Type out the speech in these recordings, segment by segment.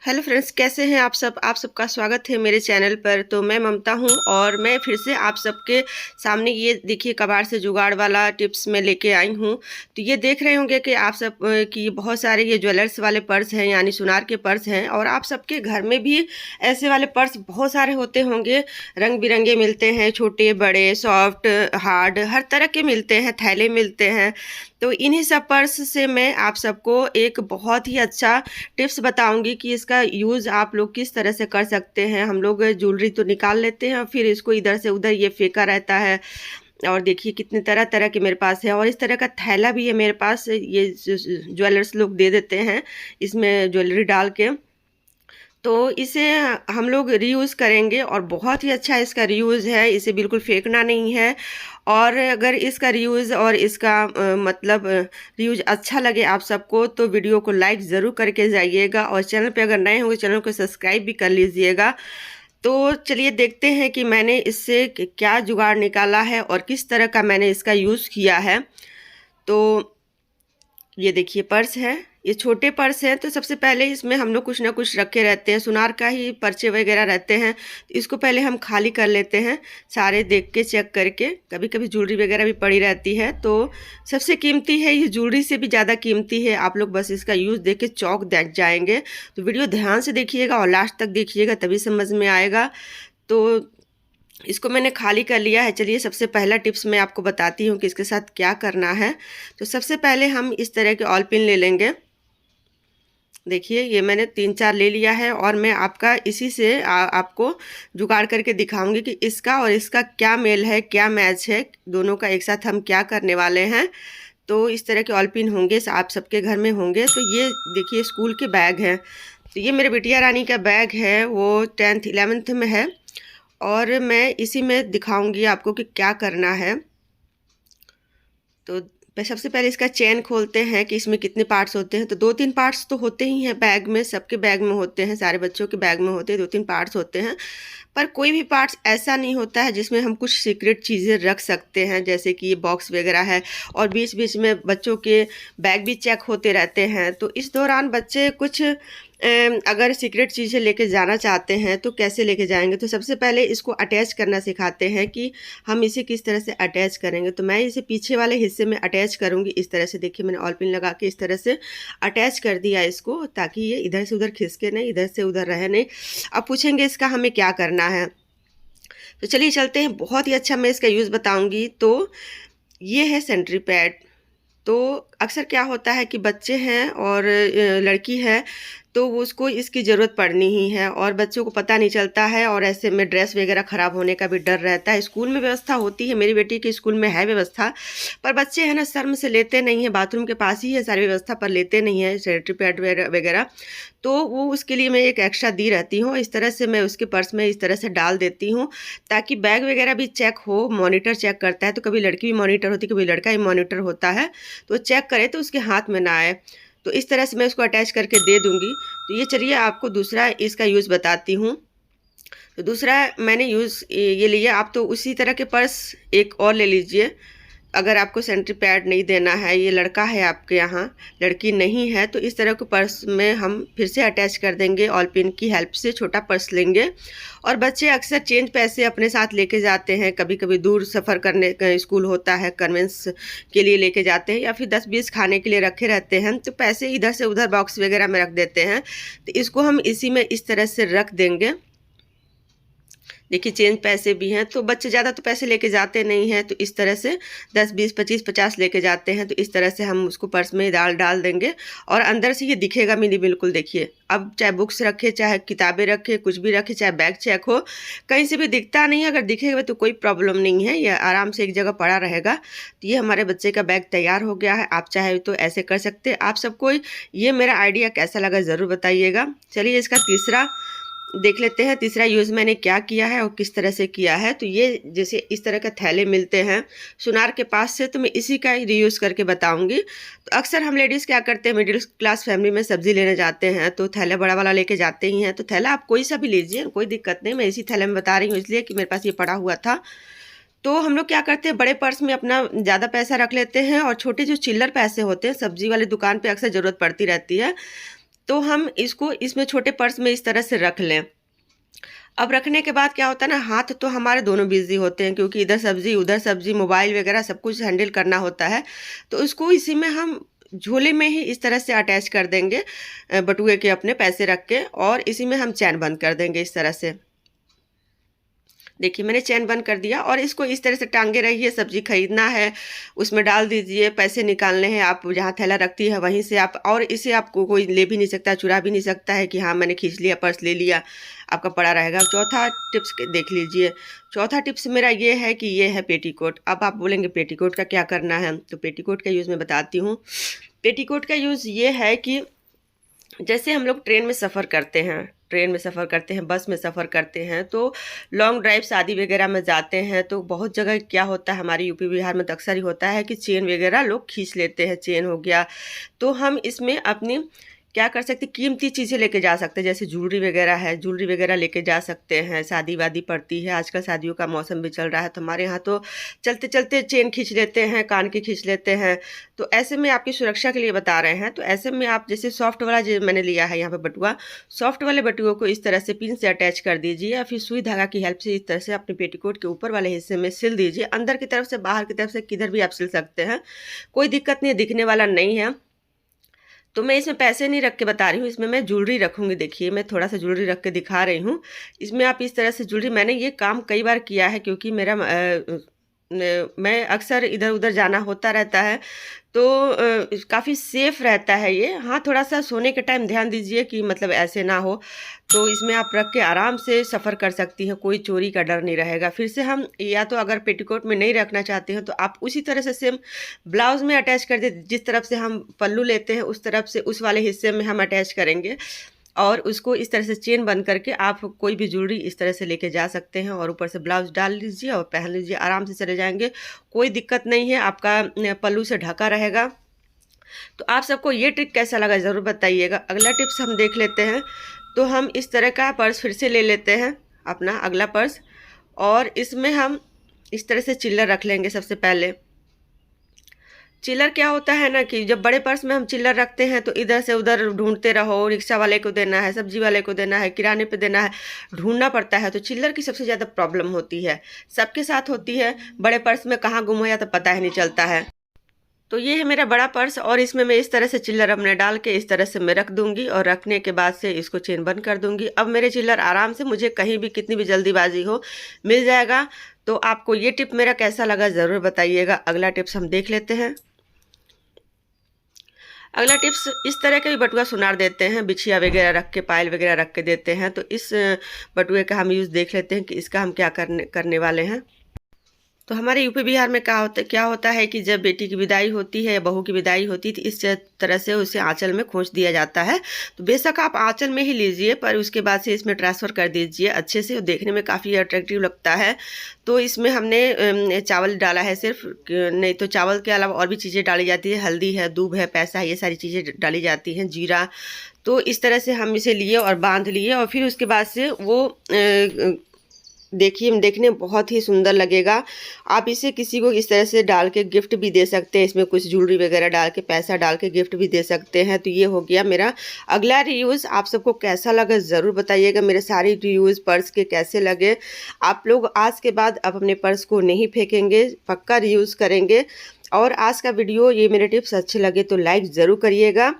Hello friends, कैसे हैं आप सब। आप सबका स्वागत है मेरे चैनल पर। तो मैं ममता हूं और मैं फिर से आप सबके सामने ये देखिए कबाड़ से जुगाड़ वाला टिप्स मैं लेके आई हूं। तो ये देख रहे होंगे कि आप सब कि बहुत सारे ये ज्वेलर्स वाले पर्स हैं, यानी सुनार के पर्स हैं, और आप सबके घर में भी ऐसे वाले पर्स बहुत सारे होते होंगे। रंग बिरंगे मिलते हैं, छोटे बड़े, सॉफ्ट, हार्ड, हर तरह के मिलते हैं, थैले मिलते हैं। तो इन्हीं सब पर्स से मैं आप सबको एक बहुत ही अच्छा टिप्स बताऊंगी कि इसका यूज़ आप लोग किस तरह से कर सकते हैं। हम लोग ज्वेलरी तो निकाल लेते हैं, फिर इसको इधर से उधर ये फेंका रहता है। और देखिए कितने तरह तरह के मेरे पास है, और इस तरह का थैला भी है मेरे पास, ये ज्वेलर्स लोग दे देते हैं इसमें ज्वेलरी डाल के। तो इसे हम लोग रीयूज़ करेंगे और बहुत ही अच्छा इसका रीयूज़ है, इसे बिल्कुल फेंकना नहीं है। और अगर इसका रीयूज़ और इसका रीयूज़ अच्छा लगे आप सबको तो वीडियो को लाइक ज़रूर करके जाइएगा, और चैनल पे अगर नए होंगे चैनल को सब्सक्राइब भी कर लीजिएगा। तो चलिए देखते हैं कि मैंने इससे क्या जुगाड़ निकाला है और किस तरह का मैंने इसका यूज़ किया है। तो ये देखिए पर्स है, ये छोटे पर्स हैं। तो सबसे पहले इसमें हम लोग कुछ ना कुछ रखे रहते हैं, सुनार का ही पर्चे वगैरह रहते हैं। तो इसको पहले हम खाली कर लेते हैं, सारे देख के चेक करके। कभी कभी ज्वेलरी वगैरह भी पड़ी रहती है, तो सबसे कीमती है ये, ज्वेलरी से भी ज़्यादा कीमती है। आप लोग बस इसका यूज़ देख के चौंक देख जाएंगे। तो वीडियो ध्यान से देखिएगा और लास्ट तक देखिएगा, तभी समझ में आएगा। तो इसको मैंने खाली कर लिया है। चलिए सबसे पहला टिप्स मैं आपको बताती हूँ कि इसके साथ क्या करना है। तो सबसे पहले हम इस तरह के ऑल पिन ले लेंगे। देखिए ये मैंने 3-4 ले लिया है, और मैं आपका इसी से आपको जुगाड़ करके दिखाऊंगी कि इसका और इसका क्या मेल है, क्या मैच है, दोनों का एक साथ हम क्या करने वाले हैं। तो इस तरह के ऑल पिन होंगे, आप सबके घर में होंगे। तो ये देखिए स्कूल के बैग हैं। तो ये मेरे बिटिया रानी का बैग है, वो 10th 11th में है, और मैं इसी में दिखाऊंगी आपको कि क्या करना है। तो सबसे पहले इसका चेन खोलते हैं कि इसमें कितने पार्ट्स होते हैं। तो 2-3 पार्ट्स तो होते ही हैं बैग में, सबके बैग में होते हैं, सारे बच्चों के बैग में होते हैं, 2-3 पार्ट्स होते हैं। पर कोई भी पार्ट्स ऐसा नहीं होता है जिसमें हम कुछ सीक्रेट चीज़ें रख सकते हैं, जैसे कि ये बॉक्स वगैरह है। और बीच बीच में बच्चों के बैग भी चेक होते रहते हैं, तो इस दौरान बच्चे कुछ अगर सीक्रेट चीज़ें लेके जाना चाहते हैं तो कैसे लेके जाएंगे। तो सबसे पहले इसको अटैच करना सिखाते हैं कि हम इसे किस तरह से अटैच करेंगे। तो मैं इसे पीछे वाले हिस्से में अटैच करूँगी इस तरह से। देखिए मैंने ऑल पिन लगा के इस तरह से अटैच कर दिया इसको, ताकि ये इधर से उधर खिसके नहीं, इधर से उधर रहे नहीं। अब पूछेंगे इसका हमें क्या करना है, तो चलिए चलते हैं। बहुत ही अच्छा मैं इसका यूज़ बताऊँगी। तो ये है सेंट्री पैड। तो अक्सर क्या होता है कि बच्चे हैं और लड़की है, तो वो उसको इसकी ज़रूरत पड़नी ही है, और बच्चों को पता नहीं चलता है, और ऐसे में ड्रेस वगैरह ख़राब होने का भी डर रहता है। स्कूल में व्यवस्था होती है, मेरी बेटी के स्कूल में है व्यवस्था, पर बच्चे हैं ना शर्म से लेते नहीं हैं। बाथरूम के पास ही है सारी व्यवस्था, पर लेते नहीं है सैनिटरी पैड वगैरह। तो वो उसके लिए मैं एक एक्स्ट्रा दी रहती हूँ। इस तरह से मैं उसके पर्स में इस तरह से डाल देती हूँ, ताकि बैग वगैरह भी चेक हो। मॉनिटर चेक करता है, तो कभी लड़की भी मॉनिटर होती है, कभी लड़का ही मॉनिटर होता है, तो चेक करे तो उसके हाथ में ना आए। तो इस तरह से मैं उसको अटैच करके दे दूँगी। तो ये चलिए आपको दूसरा इसका यूज़ बताती हूँ। तो दूसरा मैंने यूज़ ये लिया। आप तो उसी तरह के पर्स एक और ले लीजिए। अगर आपको सैनिटरी पैड नहीं देना है, ये लड़का है आपके यहाँ, लड़की नहीं है, तो इस तरह के पर्स में हम फिर से अटैच कर देंगे। ऑल पिन की हेल्प से छोटा पर्स लेंगे। और बच्चे अक्सर चेंज पैसे अपने साथ लेके जाते हैं, कभी कभी दूर सफ़र करने का स्कूल होता है, कन्वेंस के लिए लेके जाते हैं, या फिर 10-20 खाने के लिए रखे रहते हैं, तो पैसे इधर से उधर बॉक्स वगैरह में रख देते हैं। तो इसको हम इसी में इस तरह से रख देंगे। देखिए चेंज पैसे भी हैं, तो बच्चे ज़्यादा तो पैसे लेके जाते नहीं हैं, तो इस तरह से 10, 20, 25, 50 लेके जाते हैं। तो इस तरह से हम उसको पर्स में डाल देंगे, और अंदर से ये दिखेगा भी नहीं बिल्कुल। देखिए अब चाहे बुक्स रखे, चाहे किताबें रखे, कुछ भी रखे, चाहे बैग चेक हो, कहीं से भी दिखता नहीं है। अगर दिखेगा तो कोई प्रॉब्लम नहीं है, यह आराम से एक जगह पड़ा रहेगा। तो ये हमारे बच्चे का बैग तैयार हो गया है। आप चाहे तो ऐसे कर सकते हैं। आप सबको ये मेरा आइडिया कैसा लगा ज़रूर बताइएगा। चलिए इसका तीसरा देख लेते हैं। तीसरा यूज़ मैंने क्या किया है और किस तरह से किया है। तो ये जैसे इस तरह के थैले मिलते हैं सुनार के पास से, तो मैं इसी का ही रीयूज़ करके बताऊंगी। तो अक्सर हम लेडीज़ क्या करते हैं, मिडिल क्लास फैमिली में सब्ज़ी लेने जाते हैं तो थैला बड़ा वाला लेके जाते ही हैं। तो थैला आप कोई सा भी लीजिए, कोई दिक्कत नहीं। मैं इसी थैले में बता रही हूँ इसलिए कि मेरे पास ये पड़ा हुआ था। तो हम लोग क्या करते हैं, बड़े पर्स में अपना ज़्यादा पैसा रख लेते हैं, और छोटे जो चिल्लर पैसे होते हैं, सब्जी वाली दुकान पे अक्सर ज़रूरत पड़ती रहती है, तो हम इसको इसमें छोटे पर्स में इस तरह से रख लें। अब रखने के बाद क्या होता है ना, हाथ तो हमारे दोनों बिजी होते हैं क्योंकि इधर सब्जी उधर सब्जी, मोबाइल वगैरह सब कुछ हैंडल करना होता है। तो इसको इसी में हम झोले में ही इस तरह से अटैच कर देंगे, बटुए के अपने पैसे रख के, और इसी में हम चैन बंद कर देंगे इस तरह से। देखिए मैंने चैन बंद कर दिया और इसको इस तरह से टांगे रहिए। सब्जी खरीदना है उसमें डाल दीजिए, पैसे निकालने हैं, आप जहाँ थैला रखती है वहीं से आप, और इसे आपको कोई ले भी नहीं सकता, चुरा भी नहीं सकता है कि हाँ मैंने खींच लिया, पर्स ले लिया, आपका पड़ा रहेगा। चौथा टिप्स देख लीजिए। चौथा टिप्स मेरा ये है कि ये है पेटीकोट। अब आप बोलेंगे पेटीकोट का क्या करना है, तो पेटीकोट का यूज़ मैं बताती हूँ। पेटीकोट का यूज़ ये है कि जैसे हम लोग ट्रेन में सफ़र करते हैं, बस में सफ़र करते हैं, तो लॉन्ग ड्राइव शादी वगैरह में जाते हैं, तो बहुत जगह क्या होता है हमारी यूपी बिहार में तो अक्सर ही होता है कि चेन वगैरह लोग खींच लेते हैं, चेन हो गया। तो हम इसमें अपनी क्या कर सकते, कीमती चीज़ें लेके जा सकते हैं, जैसे ज्वेलरी वगैरह है, ज्वेलरी वगैरह लेके जा सकते हैं। शादी वादी पड़ती है, आजकल शादियों का मौसम भी चल रहा है, तो हमारे यहाँ तो चलते चलते चेन खींच लेते हैं, कान के खींच लेते हैं। तो ऐसे में आपकी सुरक्षा के लिए बता रहे हैं। तो ऐसे में आप जैसे सॉफ्ट वाला जो मैंने लिया है यहाँ पे बटुआ, सॉफ्ट वाले बटुओं को इस तरह से पिन से अटैच कर दीजिए, या फिर सुई धागा की हेल्प से इस तरह से अपने पेटीकोट के ऊपर वाले हिस्से में सिल दीजिए। अंदर की तरफ से बाहर की तरफ से किधर भी आप सिल सकते हैं, कोई दिक्कत नहीं है, दिखने वाला नहीं है। तो मैं इसमें पैसे नहीं रख के बता रही हूँ, इसमें मैं ज्वेलरी रखूँगी। देखिए मैं थोड़ा सा ज्वेलरी रख के दिखा रही हूँ। इसमें आप इस तरह से ज्वेलरी, मैंने ये काम कई बार किया है क्योंकि मेरा मैं अक्सर इधर उधर जाना होता रहता है, तो काफ़ी सेफ़ रहता है ये। हाँ, थोड़ा सा सोने के टाइम ध्यान दीजिए कि मतलब ऐसे ना हो। तो इसमें आप रख के आराम से सफ़र कर सकती हैं, कोई चोरी का डर नहीं रहेगा। फिर से हम, या तो अगर पेटीकोट में नहीं रखना चाहते हैं तो आप उसी तरह से सेम ब्लाउज़ में अटैच कर दें। जिस तरफ से हम पल्लू लेते हैं उस तरफ से उस वाले हिस्से में हम अटैच करेंगे, और उसको इस तरह से चेन बंद करके आप कोई भी ज्वेलरी इस तरह से लेके जा सकते हैं, और ऊपर से ब्लाउज डाल लीजिए और पहन लीजिए, आराम से चले जाएंगे, कोई दिक्कत नहीं है, आपका पल्लू से ढका रहेगा। तो आप सबको ये ट्रिक कैसा लगा ज़रूर बताइएगा। अगला टिप्स हम देख लेते हैं। तो हम इस तरह का पर्स फिर से ले लेते हैं, अपना अगला पर्स, और इसमें हम इस तरह से चिल्लर रख लेंगे। सबसे पहले चिल्लर क्या होता है ना कि जब बड़े पर्स में हम चिल्लर रखते हैं तो इधर से उधर ढूंढते रहो, रिक्शा वाले को देना है, सब्जी वाले को देना है, किराने पे देना है, ढूंढना पड़ता है। तो चिल्लर की सबसे ज़्यादा प्रॉब्लम होती है, सबके साथ होती है। बड़े पर्स में कहाँ गुम हो जाता पता ही नहीं चलता है। तो ये है मेरा बड़ा पर्स, और इसमें मैं इस तरह से चिल्लर अपने डाल के इस तरह से मैं रख दूंगी, और रखने के बाद से इसको चेन बंद कर दूंगी। अब मेरे चिल्लर आराम से, मुझे कहीं भी कितनी भी जल्दीबाजी हो, मिल जाएगा। तो आपको ये टिप मेरा कैसा लगा ज़रूर बताइएगा। अगला टिप्स हम देख लेते हैं। अगला टिप्स, इस तरह के भी बटुआ सुनार देते हैं, बिछिया वगैरह रख के, पायल वगैरह रख के देते हैं। तो इस बटुए का हम यूज़ देख लेते हैं कि इसका हम क्या करने वाले हैं। तो हमारे यूपी बिहार में क्या होता है कि जब बेटी की विदाई होती है या बहू की विदाई होती है तो इस तरह से उसे आंचल में खोस दिया जाता है। तो बेशक आप आंचल में ही लीजिए, पर उसके बाद से इसमें ट्रांसफ़र कर दीजिए अच्छे से, देखने में काफ़ी अट्रैक्टिव लगता है। तो इसमें हमने चावल डाला है सिर्फ, नहीं तो चावल के अलावा और भी चीज़ें डाली जाती है, हल्दी है, दूब है, पैसा है, ये सारी चीज़ें डाली जाती हैं, जीरा। तो इस तरह से हम इसे लिए और बांध लिए, और फिर उसके बाद से वो देखिए देखने में बहुत ही सुंदर लगेगा। आप इसे किसी को इस तरह से डाल के गिफ्ट भी दे सकते हैं, इसमें कुछ ज्वेलरी वगैरह डाल के, पैसा डाल के गिफ्ट भी दे सकते हैं। तो ये हो गया मेरा अगला रीयूज़। आप सबको कैसा लगा ज़रूर बताइएगा। मेरे सारे रीयूज़ पर्स के कैसे लगे। आप लोग आज के बाद अब अपने पर्स को नहीं फेंकेंगे, पक्का रीयूज़ करेंगे। और आज का वीडियो, ये मेरे टिप्स अच्छे लगे तो लाइक ज़रूर करिएगा,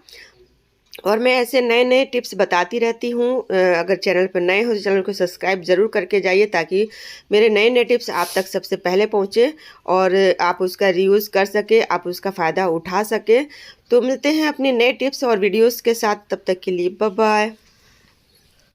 और मैं ऐसे नए नए टिप्स बताती रहती हूँ। अगर चैनल पर नए हो तो चैनल को सब्सक्राइब ज़रूर करके जाइए, ताकि मेरे नए नए टिप्स आप तक सबसे पहले पहुँचे और आप उसका रीयूज़ कर सके, आप उसका फ़ायदा उठा सके। तो मिलते हैं अपने नए टिप्स और वीडियोस के साथ, तब तक के लिए बाय बाय।